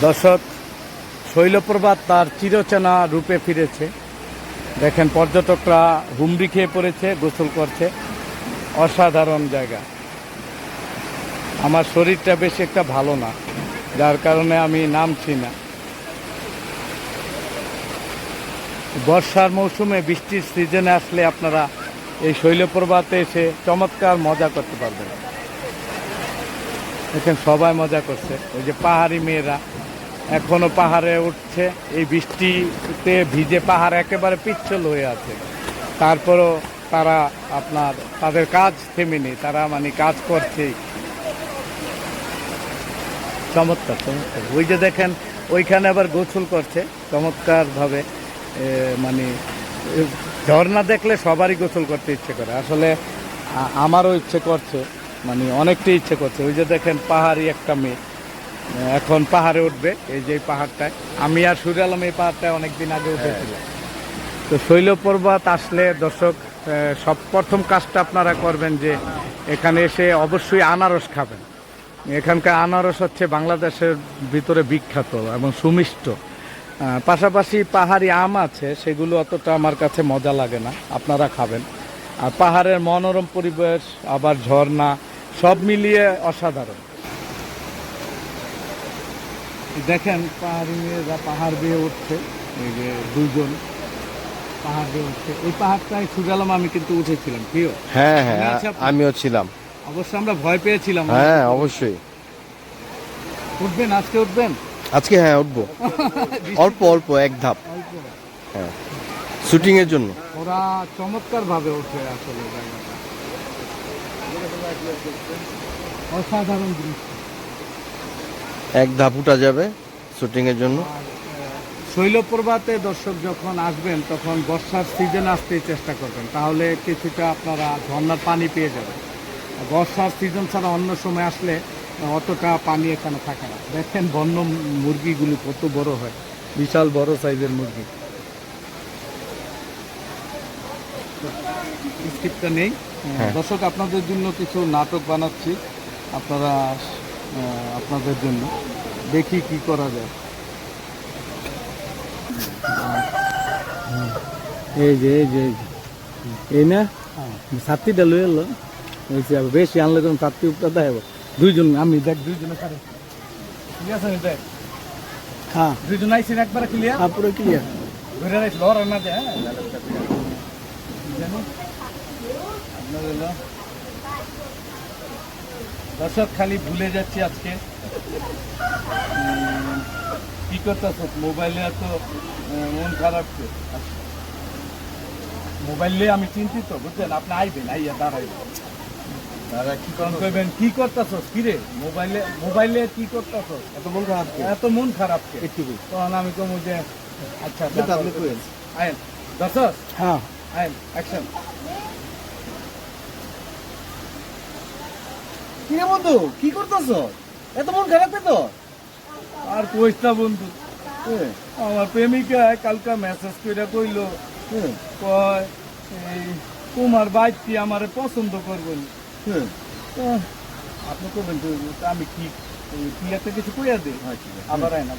দর্শক, শৈলপ্রপাত তার চিরচেনা রূপে ফিরেছে। দেখেন, পর্যটকরা হুমড়ি খেয়ে পড়েছে, গোসল করছে। অসাধারণ জায়গা। আমার শরীরটা বেশি একটা ভালো না, যার কারণে আমি নামছি না। বর্ষার মৌসুমে, বৃষ্টির সিজনে আসলে আপনারা এই শৈলপ্রপাতে এসে চমৎকার মজা করতে পারবেন। দেখেন, সবাই মজা করছে। ওই যে পাহাড়ি মেয়েরা এখনো পাহাড়ে উঠছে। এই বৃষ্টিতে ভিজে পাহাড় একেবারে পিচ্ছল হয়ে আছে, তারপরও তারা তাদের কাজ থেমেনি, তারা কাজ করছেই। চমৎকার চমৎকার। ওই যে দেখেন, ওইখানে আবার গোসল করছে চমৎকারভাবে। ঝর্ণা দেখলে সবারই গোসল করতে ইচ্ছে করে। আসলে আমারও ইচ্ছে করছে, অনেকটাই ইচ্ছে করছে। ওই যে দেখেন, পাহাড়ি একটা মেয়ে এখন পাহাড়ে উঠবে। এই যে পাহাড়টায় আমি আর সুরে আলম এই পাহাড়টায় অনেকদিন আগে উঠেছিলাম। তো শৈলপ্রপাত আসলে দর্শক, সব প্রথম কাজটা আপনারা করবেন যে এখানে এসে অবশ্যই আনারস খাবেন। এখানকার আনারস হচ্ছে বাংলাদেশের ভিতরে বিখ্যাত এবং সুমিষ্ট। পাশাপাশি পাহাড়ি আম আছে, সেগুলো অতটা আমার কাছে মজা লাগে না, আপনারা খাবেন। আর পাহাড়ের মনোরম পরিবেশ, আবার ঝর্ণা, সব মিলিয়ে অসাধারণ। দেখেন, পাহাড়ি মেয়েরা পাহাড় বেয়ে উঠছে। এই যে দুজন পাহাড় বেয়ে উঠছে। ওই পাহাড়টায় সুজালাম আমি কিন্তু উঠেছিলাম। প্রিয়, হ্যাঁ হ্যাঁ, আমিও ছিলাম। অবশ্য আমরা ভয় পেয়েছিলাম। হ্যাঁ, অবশ্যই। উঠবেন আজকে? উঠবেন আজকে? হ্যাঁ, উঠবো। অল্প অল্প, এক ধাপ। হ্যাঁ, শুটিং এর জন্য। ওরা চমৎকার ভাবে উঠে আসলে জায়গাটা। অসাধারণ দৃশ্য। এক ধাপ উঠা যাবে শুটিং এর জন্য। শৈলপ্রপাতে দর্শক যখন আসবেন, তখন বর্ষার সিজন আসতে চেষ্টা করবেন, তাহলে কিছুটা আপনারা ঝর্ণার পানি পেয়ে যাবেন। বর্ষার সিজন ছাড়া অন্য সময় আসলে অতটা পানি এখানে থাকে না। দেখেন, বন্য মুরগিগুলি কত বড় হয়, বিশাল বড় সাইজের মুরগি। স্ক্রিপ্টটা নেই। দর্শক, আপনাদের জন্য কিছু নাটক বানাচ্ছি, আপনাদের জন্য। দেখি কি করা যায়। এই যে এই না ছাত্রীটা লয়ে এলো, বেশি আনলে তখন ছাত্রী উপটা দেখাব। দুইজন আমি দেখ, দুইজনে পারে। ঠিক আছে, দেখ। হ্যাঁ, দুইজন আইসেন একবারে ক্লিয়ার। হ্যাঁ, পুরো ক্লিয়ার। ঘুরে রাখছিল ওরা না যে। হ্যাঁ, দর্শক, খালি ভুলে যাচ্ছি আজকে। কি করতেছ? মোবাইলে এত মন খারাপ। মোবাইল নিয়ে আমি চিন্তিত, বুঝলেন? আপনি আইবেন, আইয়া দাঁড়াইবেন। কি করতেছ? কিরে, মোবাইলে কি করতেছ? এত মন খারাপ তখন আমি কমু যে আচ্ছা আইন দর্শক। হ্যাঁ, আইন অ্যাকশন। কিরে বন্ধু, কি করতেছ? এত মন খারাপ তো? আর কইস না বন্ধু, আমার প্রেমিকা কালকা মেসেজ করে কইলো, কয় এই তোমার বাইকটি আমারে পছন্দ করবেন। আপনি করবেন? আমি কি একটা কিছু কইয়া দিই। আবার আয় না।